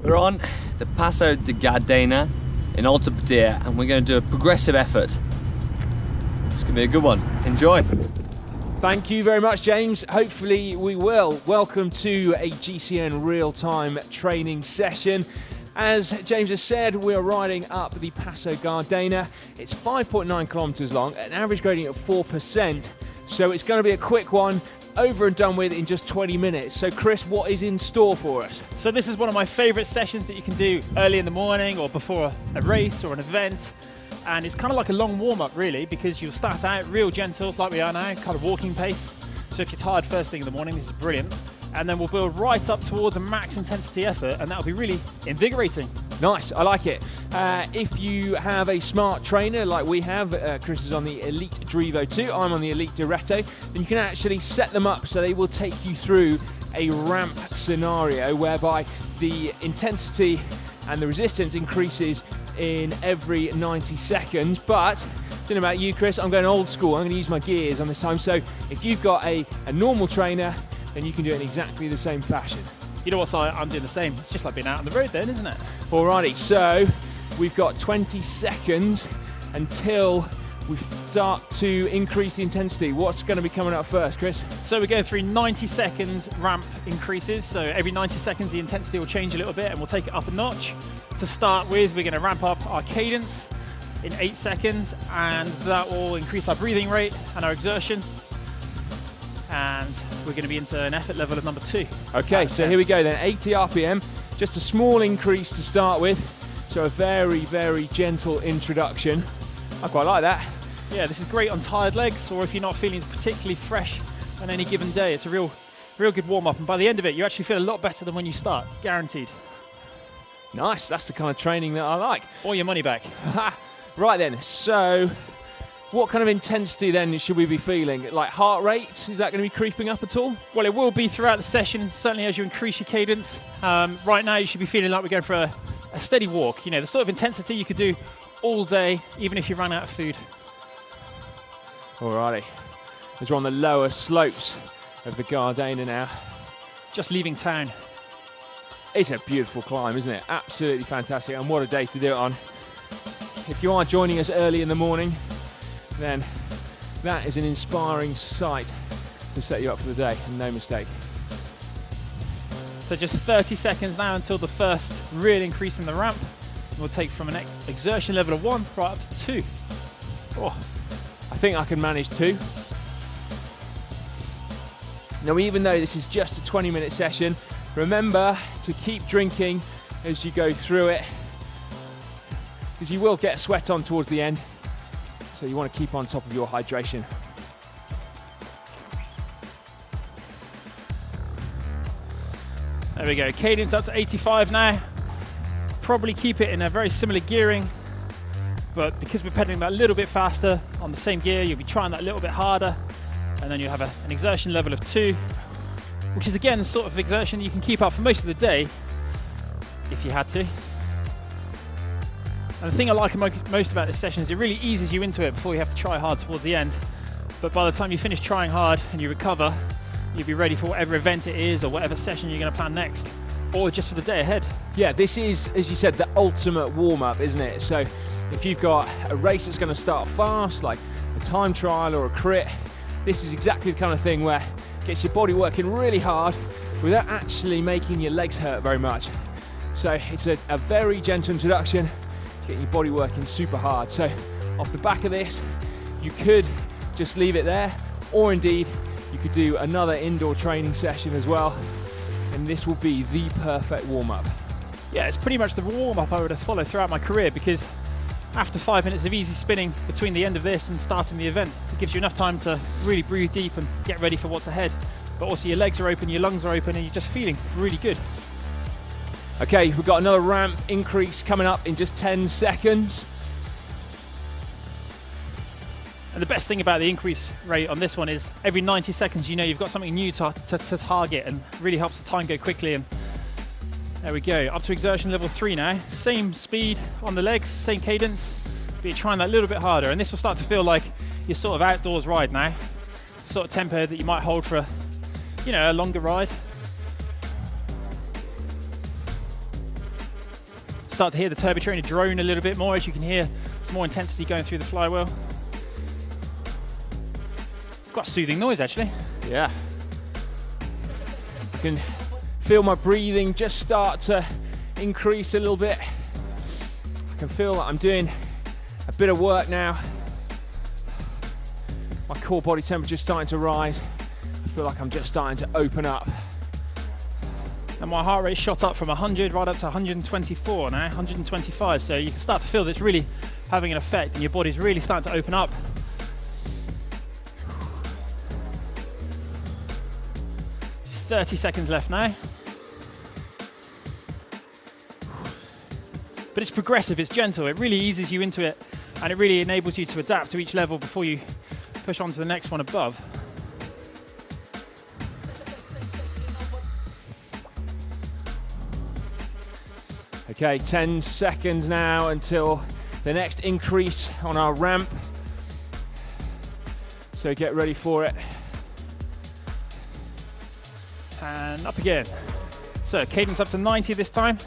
We're on the Passo Gardena in Alta Badia, and we're going to do a progressive effort. It's going to be a good one. Enjoy. Thank you very much, James. Hopefully we will. Welcome to a GCN real-time training session. As James has said, we're riding up the Passo Gardena. It's 5.9 kilometers long, an average gradient of 4%. So it's going to be a quick one, over and done with in just 20 minutes. So Chris, what is in store for us? So this is one of my favorite sessions that you can do early in the morning or before a race or an event. And it's kind of like a long warm-up really, because you'll start out real gentle like we are now, kind of walking pace. So if you're tired first thing in the morning, this is brilliant. And then we'll build right up towards a max intensity effort, and that'll be really invigorating. Nice, I like it. If you have a smart trainer like we have, Chris is on the Elite Drivo 2, I'm on the Elite Diretto, then you can actually set them up so they will take you through a ramp scenario whereby the intensity and the resistance increases in every 90 seconds. But I don't know about you, Chris, I'm going old school. I'm going to use my gears on this time. So if you've got a normal trainer, then you can do it in exactly the same fashion. You know what, I'm doing the same. It's just like being out on the road then, isn't it? Alrighty, so we've got 20 seconds until we start to increase the intensity. What's going to be coming up first, Chris? So we're going through 90-second ramp increases. So every 90 seconds, the intensity will change a little bit and we'll take it up a notch. To start with, we're going to ramp up our cadence in 8 seconds, and that will increase our breathing rate and our exertion. And we're going to be into an effort level of number 2. Okay, so here we go then, 80 RPM, just a small increase to start with. So a very, very gentle introduction. I quite like that. Yeah, this is great on tired legs, or if you're not feeling particularly fresh on any given day. It's a real good warm-up, and by the end of it, you actually feel a lot better than when you start, guaranteed. Nice, that's the kind of training that I like. Or your money back. Right then, so what kind of intensity then should we be feeling? Like heart rate, is that going to be creeping up at all? Well, it will be throughout the session, certainly as you increase your cadence. Right now, you should be feeling like we're going for a steady walk. You know, the sort of intensity you could do all day, even if you run out of food. Alrighty, as we're on the lower slopes of the Gardena now. Just leaving town. It's a beautiful climb, isn't it? Absolutely fantastic, and what a day to do it on. If you are joining us early in the morning, then that is an inspiring sight to set you up for the day, and no mistake. So just 30 seconds now until the first real increase in the ramp. We'll take from an exertion level of 1 right up to 2. Oh, I think I can manage 2. Now, even though this is just a 20-minute session, remember to keep drinking as you go through it, because you will get sweat on towards the end. So you want to keep on top of your hydration. There we go, cadence up to 85 now. Probably keep it in a very similar gearing, but because we're pedaling that a little bit faster on the same gear, you'll be trying that a little bit harder, and then you'll have an exertion level of 2, which is again the sort of exertion you can keep up for most of the day, if you had to. And the thing I like most about this session is it really eases you into it before you have to try hard towards the end. But by the time you finish trying hard and you recover, you'll be ready for whatever event it is or whatever session you're going to plan next, or just for the day ahead. Yeah, this is, as you said, the ultimate warm-up, isn't it? So if you've got a race that's going to start fast, like a time trial or a crit, this is exactly the kind of thing where it gets your body working really hard without actually making your legs hurt very much. So it's a very gentle introduction to get your body working super hard. So off the back of this, you could just leave it there, or indeed you could do another indoor training session as well, and this will be the perfect warm-up. Yeah, it's pretty much the warm-up I would have followed throughout my career, because after 5 minutes of easy spinning between the end of this and starting the event, it gives you enough time to really breathe deep and get ready for what's ahead. But also your legs are open, your lungs are open, and you're just feeling really good. Okay, we've got another ramp increase coming up in just 10 seconds. And the best thing about the increase rate on this one is every 90 seconds you know you've got something new to target, and really helps the time go quickly. And there we go, up to exertion level 3 now. Same speed on the legs, same cadence, but you're trying that a little bit harder, and this will start to feel like your sort of outdoors ride now. Sort of tempo that you might hold for a longer ride. start to hear the turbo trainer drone a little bit more, as you can hear some more intensity going through the flywheel. Quite a soothing noise, actually. Yeah. You can feel my breathing just start to increase a little bit. I can feel that I'm doing a bit of work now. My core body temperature is starting to rise. I feel like I'm just starting to open up. And my heart rate shot up from 100 right up to 124 now, 125. So you can start to feel that it's really having an effect and your body's really starting to open up. Just 30 seconds left now. But it's progressive, it's gentle, it really eases you into it, and it really enables you to adapt to each level before you push on to the next one above. Okay, 10 seconds now until the next increase on our ramp. So get ready for it. And up again. So cadence up to 90 this time.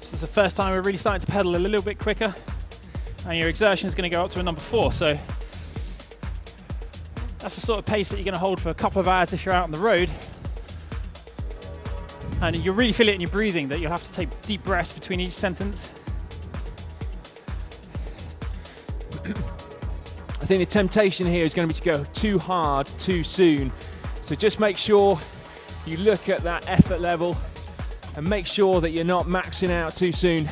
This is the first time we're really starting to pedal a little bit quicker. And your exertion is going to go up to a number 4. So that's the sort of pace that you're going to hold for a couple of hours if you're out on the road. And you really feel it in your breathing that you'll have to take deep breaths between each sentence. I think the temptation here is going to be to go too hard too soon. So just make sure you look at that effort level and make sure that you're not maxing out too soon.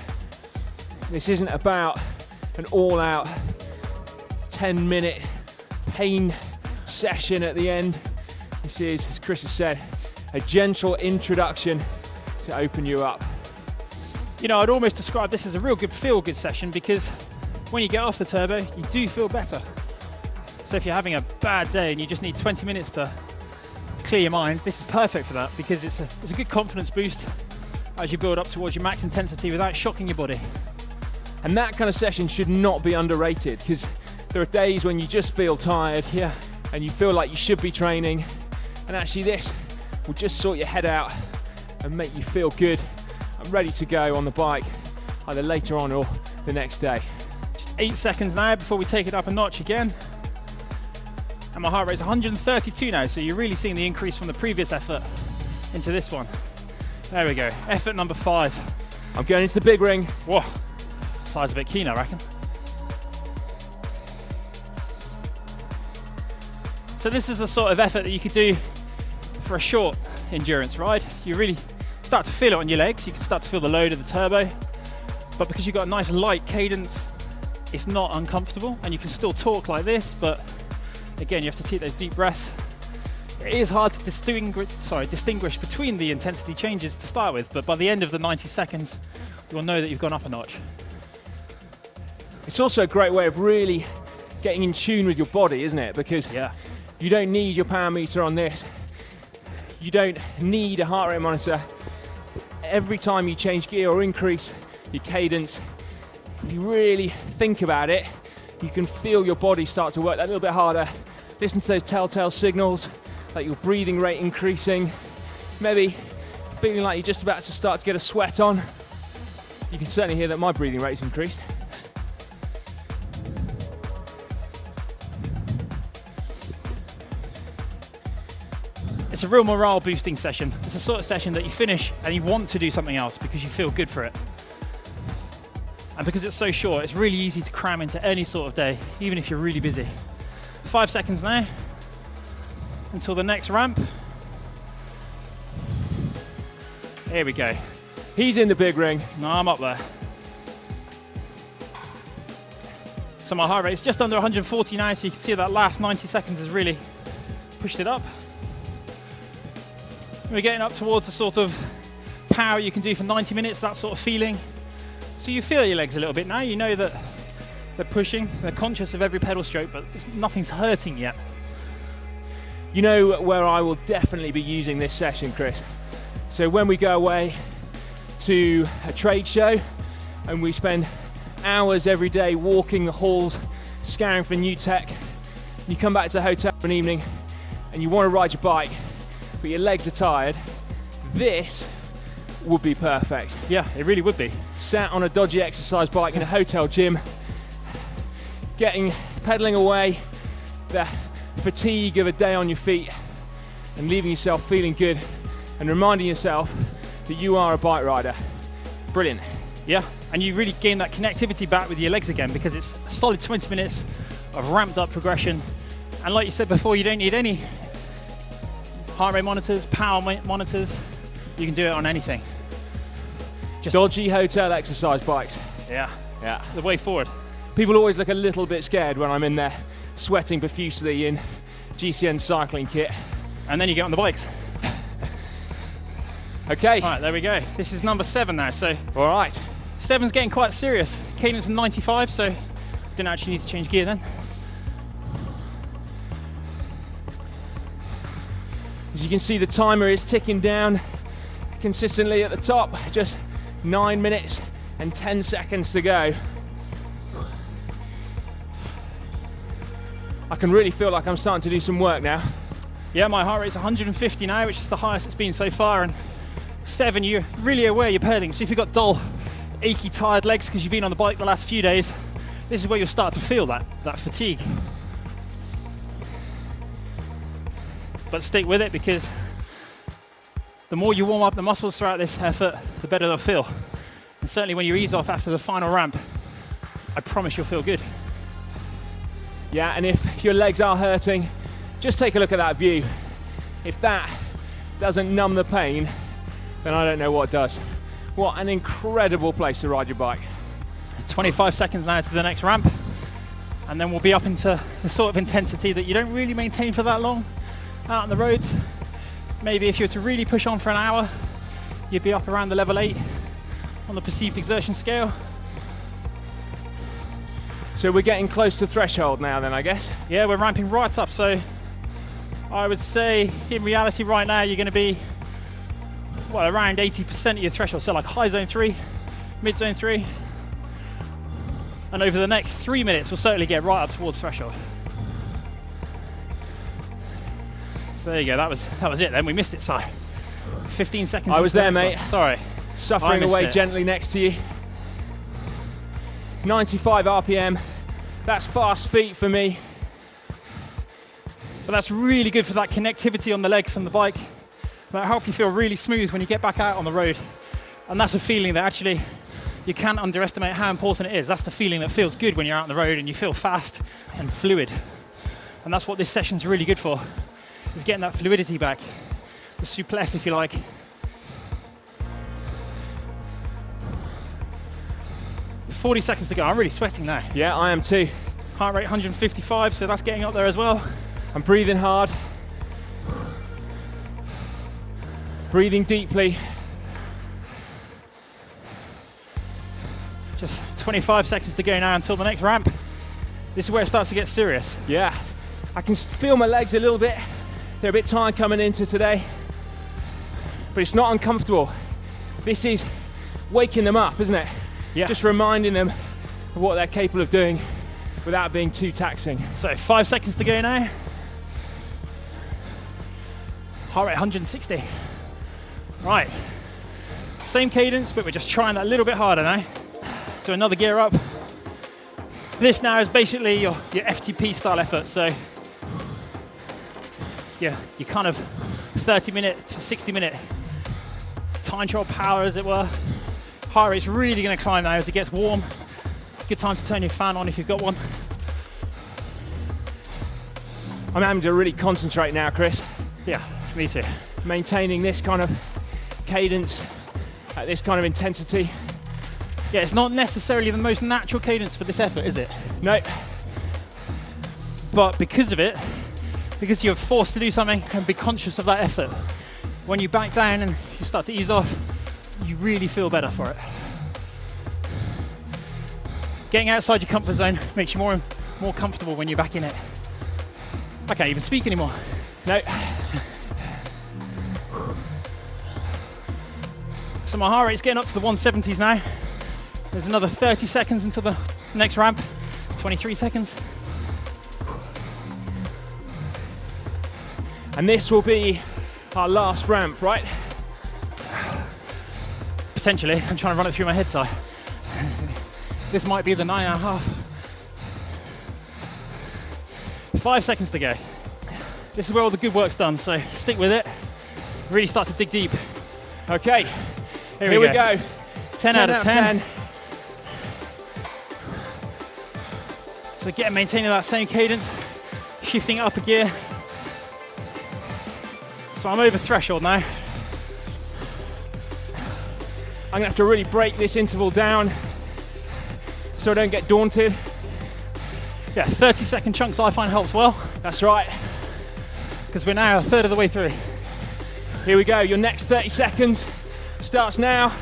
This isn't about an all-out 10-minute pain session at the end. This is, as Chris has said, a gentle introduction to open you up. You know, I'd almost describe this as a real good feel-good session, because when you get off the turbo, you do feel better. So if you're having a bad day and you just need 20 minutes to clear your mind, this is perfect for that, because it's a good confidence boost as you build up towards your max intensity without shocking your body. And that kind of session should not be underrated, because there are days when you just feel tired, Yeah. and you feel like you should be training, and actually this will just sort your head out and make you feel good and ready to go on the bike either later on or the next day. Just 8 seconds now before we take it up a notch again. And my heart rate's 132 now, so you're really seeing the increase from the previous effort into this one. There we go, effort number 5. I'm going into the big ring. Whoa, size a bit keen, I reckon. So this is the sort of effort that you could do for a short endurance ride. You really start to feel it on your legs. You can start to feel the load of the turbo, but because you've got a nice light cadence, it's not uncomfortable, and you can still talk like this, but again, you have to take those deep breaths. It is hard to distinguish between the intensity changes to start with, but by the end of the 90 seconds, you'll know that you've gone up a notch. It's also a great way of really getting in tune with your body, isn't it? Because Yeah. you don't need your power meter on this. You don't need a heart rate monitor. Every time you change gear or increase your cadence, if you really think about it, you can feel your body start to work that little bit harder. Listen to those telltale signals, like your breathing rate increasing, maybe feeling like you're just about to start to get a sweat on. You can certainly hear that my breathing rate's increased. It's a real morale boosting session. It's the sort of session that you finish and you want to do something else because you feel good for it. And because it's so short, it's really easy to cram into any sort of day, even if you're really busy. 5 seconds now until the next ramp. Here we go. He's in the big ring. No, I'm up there. So my heart rate is just under 140 now, so you can see that last 90 seconds has really pushed it up. We're getting up towards the sort of power you can do for 90 minutes, that sort of feeling. So you feel your legs a little bit now, you know that they're pushing, they're conscious of every pedal stroke, but nothing's hurting yet. You know where I will definitely be using this session, Chris? So when we go away to a trade show and we spend hours every day walking the halls, scouring for new tech, and you come back to the hotel for an evening and you want to ride your bike, but your legs are tired, this would be perfect. Yeah, it really would be. Sat on a dodgy exercise bike in a hotel gym, pedaling away the fatigue of a day on your feet and leaving yourself feeling good and reminding yourself that you are a bike rider. Brilliant. Yeah, and you really gain that connectivity back with your legs again, because it's a solid 20 minutes of ramped up progression. And like you said before, you don't need any heart rate monitors, power monitors. You can do it on anything. Just dodgy hotel exercise bikes. Yeah, the way forward. People always look a little bit scared when I'm in there sweating profusely in GCN cycling kit. And then you get on the bikes. Okay. All right, there we go. This is number 7 now, so. All right. 7's getting quite serious. Cadence is 95, so didn't actually need to change gear then. As you can see, the timer is ticking down consistently at the top. Just 9 minutes and 10 seconds to go. I can really feel like I'm starting to do some work now. Yeah, my heart rate's 150 now, which is the highest it's been so far. And 7, you're really aware you're pedaling. So if you've got dull, achy, tired legs because you've been on the bike the last few days, this is where you'll start to feel that fatigue. But stick with it, because the more you warm up the muscles throughout this effort, the better they'll feel. And certainly when you ease off after the final ramp, I promise you'll feel good. Yeah, and if your legs are hurting, just take a look at that view. If that doesn't numb the pain, then I don't know what does. What an incredible place to ride your bike. 25 seconds now to the next ramp, and then we'll be up into the sort of intensity that you don't really maintain for that long out on the roads. Maybe if you were to really push on for an hour, you'd be up around the level 8 on the perceived exertion scale. So we're getting close to threshold now then, I guess? Yeah, we're ramping right up, so I would say in reality right now you're going to be around 80% of your threshold, so like high zone 3, mid zone 3, and over the next 3 minutes we'll certainly get right up towards threshold. So there you go, that was it then. We missed it, Si. 15 seconds. I was there, mate. Sorry. Suffering away gently next to you. 95 RPM. That's fast feet for me. But that's really good for that connectivity on the legs and the bike. That'll help you feel really smooth when you get back out on the road. And that's a feeling that actually you can't underestimate how important it is. That's the feeling that feels good when you're out on the road and you feel fast and fluid. And that's what this session's really good for, is getting that fluidity back, the souplesse if you like. "40 seconds to go." I'm really sweating now. Yeah, I am too. Heart rate 155, so that's getting up there as well. I'm breathing hard. Breathing deeply. Just 25 seconds to go now until the next ramp. This is where it starts to get serious. Yeah, I can feel my legs a little bit. They're a bit tired coming into today, but it's not uncomfortable. This is waking them up, isn't it? Yeah. Just reminding them of what they're capable of doing without being too taxing. So 5 seconds to go now. Heart rate 160. Right, same cadence, but we're just trying that a little bit harder now. So another gear up. This now is basically your FTP style effort. So yeah, your kind of 30-minute to 60-minute time trial power, as it were. Heart rate's really going to climb now as it gets warm. Good time to turn your fan on if you've got one. I'm having to really concentrate now, Chris. Yeah, me too. Maintaining this kind of cadence at this kind of intensity. Yeah, it's not necessarily the most natural cadence for this effort, is it? No. But because of it, because you're forced to do something and be conscious of that effort, when you back down and you start to ease off, you really feel better for it. Getting outside your comfort zone makes you more comfortable when you're back in it. I can't even speak anymore. No. So my heart rate's getting up to the 170s now. There's another 30 seconds until the next ramp. 23 seconds. And this will be our last ramp, right? essentially. I'm trying to run it through my head, so this might be the 9.5. 5 seconds to go. This is where all the good work's done, so stick with it. Really start to dig deep. Okay, Here we go. 10 out of 10. So again, maintaining that same cadence, shifting up a gear. So I'm over threshold now. I'm gonna have to really break this interval down so I don't get daunted. Yeah, 30-second chunks I find helps well, That's right. because we're now a third of the way through. Here we go, your next 30 seconds starts now.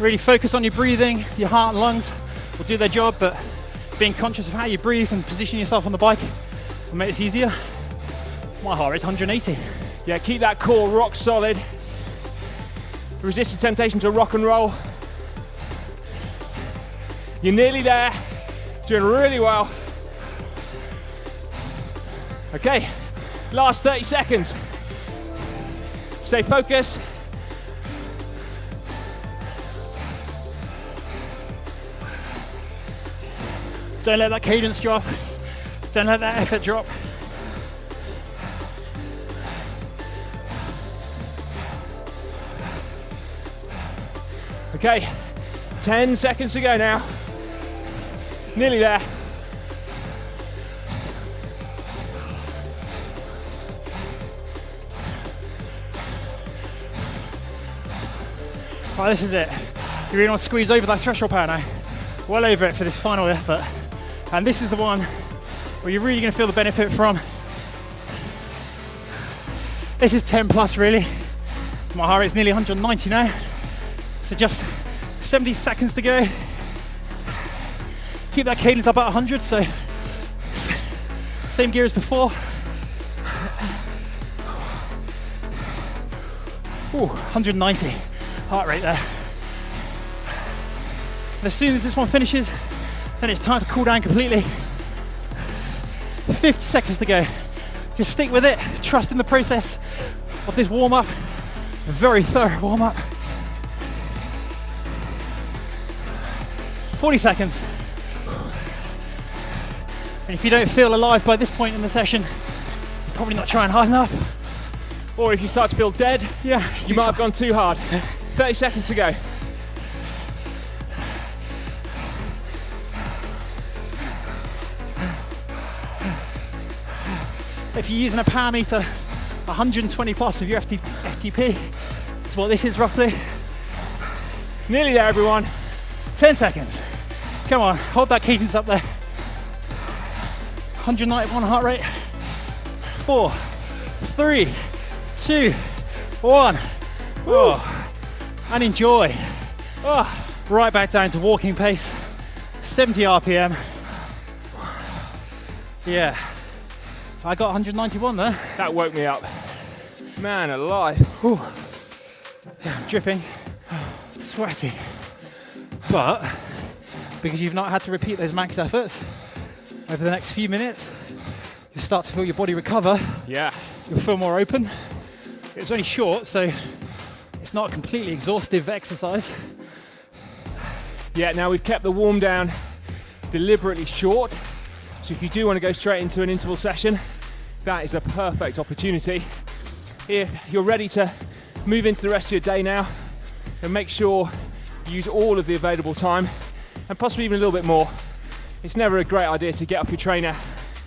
Really focus on your breathing. Your heart and lungs will do their job, but being conscious of how you breathe and position yourself on the bike will make this easier. My heart rate's 180. Yeah, keep that core rock solid. Resist the temptation to rock and roll. You're nearly there, doing really well. Okay, last 30 seconds. Stay focused. Don't let that cadence drop. Don't let that effort drop. Okay, 10 seconds to go now. Nearly there. Right, this is it. You really want to squeeze over that threshold power now. Well over it for this final effort. And this is the one where you're really going to feel the benefit from. This is 10 plus really. My heart rate's nearly 190 now. So just 70 seconds to go. Keep that cadence up at 100, so same gear as before. Ooh, 190 heart rate there. And as soon as this one finishes, then it's time to cool down completely. 50 seconds to go. Just stick with it, trust in the process of this warm-up. A very thorough warm-up. 40 seconds. And if you don't feel alive by this point in the session, you're probably not trying hard enough. Or if you start to feel dead, Yeah, you might have gone too hard. 30 seconds to go. If you're using a power meter, 120 plus of your FTP is what this is roughly. Nearly there, everyone. 10 seconds. Come on, hold that cadence up there. 191 heart rate. 4, 3, 2, 1. Oh, and enjoy. Oh, right back down to walking pace. 70 RPM. Yeah. I got 191 there. That woke me up. Man alive. Whew. Yeah, I'm dripping, sweaty. But because you've not had to repeat those max efforts over the next few minutes, you'll start to feel your body recover. Yeah. You'll feel more open. It's only short, so it's not a completely exhaustive exercise. Yeah, now we've kept the warm down deliberately short. So if you do want to go straight into an interval session, that is a perfect opportunity. If you're ready to move into the rest of your day now, then make sure you use all of the available time and possibly even a little bit more. It's never a great idea to get off your trainer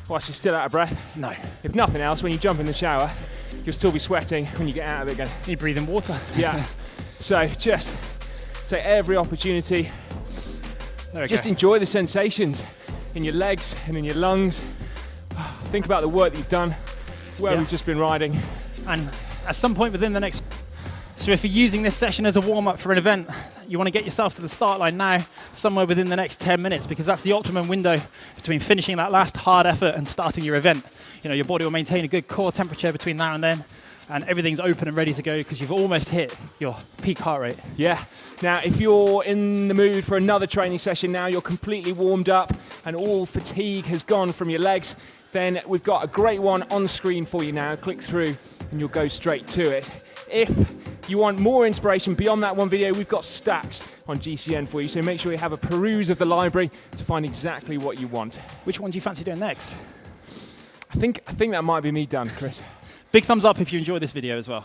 whilst you're still out of breath. No. If nothing else, when you jump in the shower, you'll still be sweating when you get out of it again. You breathe in water. Yeah. So just take every opportunity. Just enjoy the sensations in your legs and in your lungs. Think about the work that you've done, where we've just been riding. And at some point within the next, so if you're using this session as a warm-up for an event, you want to get yourself to the start line now, somewhere within the next 10 minutes, because that's the optimum window between finishing that last hard effort and starting your event. You know, your body will maintain a good core temperature between now and then, and everything's open and ready to go because you've almost hit your peak heart rate. Yeah. Now, if you're in the mood for another training session now, you're completely warmed up and all fatigue has gone from your legs, then we've got a great one on screen for you now. Click through and you'll go straight to it. If If you want more inspiration beyond that one video, we've got stacks on GCN for you, so make sure you have a peruse of the library to find exactly what you want. Which one do you fancy doing next? I think that might be me done, Chris. Big thumbs up if you enjoyed this video as well.